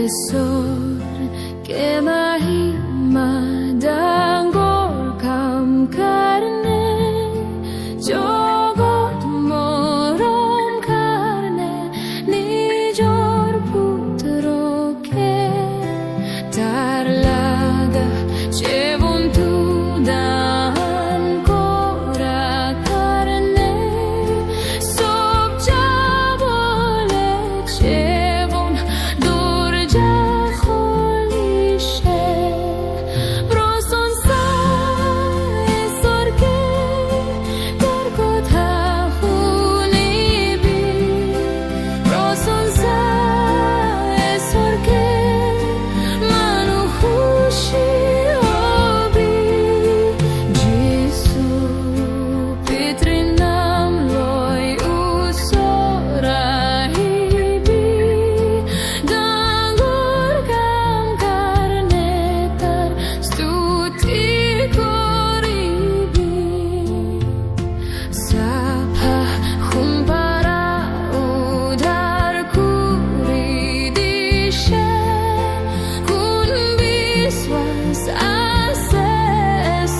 Jesús, que mahima danggor kam karne, jogot morom karne, nijor putro ke tarlaga chevon tu dan kora karne, sob jabole chevon dorja kholishe, proson sa esorke dar kotha hunibi, proson sa esorke manu khushi hobi, Jesu pitri nam loi usorahibi, danggor kam karne tar stuti koribi, sapha humpara udhar kuri dishe, kun biswas ase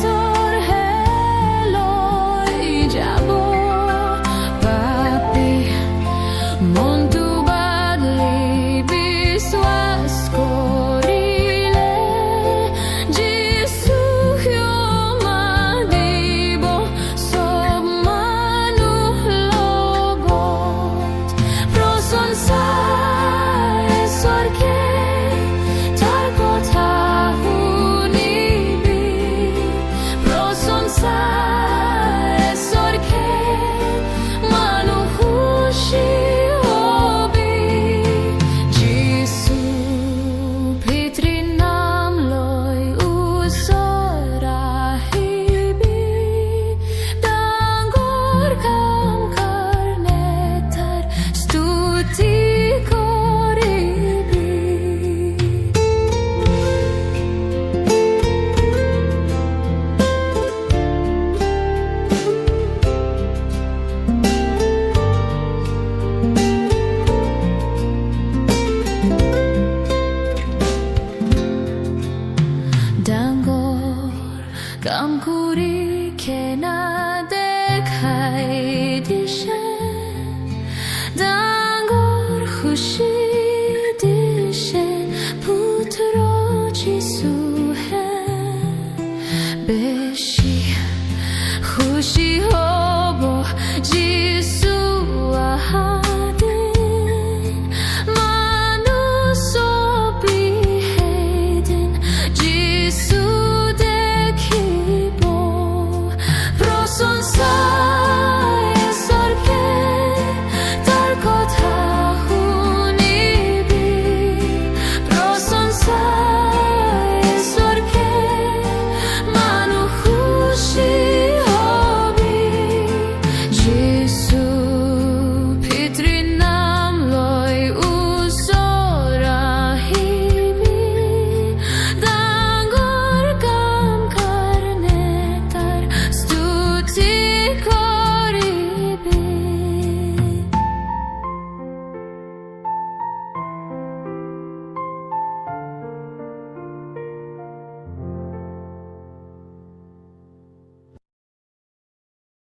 sor heloi jabo, papi montu badli biswas korile, Jesu hyoma dibo sob manuh logot, proson sa esorke tar kotha hunibi, proson sa esorke manu khushi hobi, Jesu pitri nam loi usorahibi, danggor kam karne tar stuti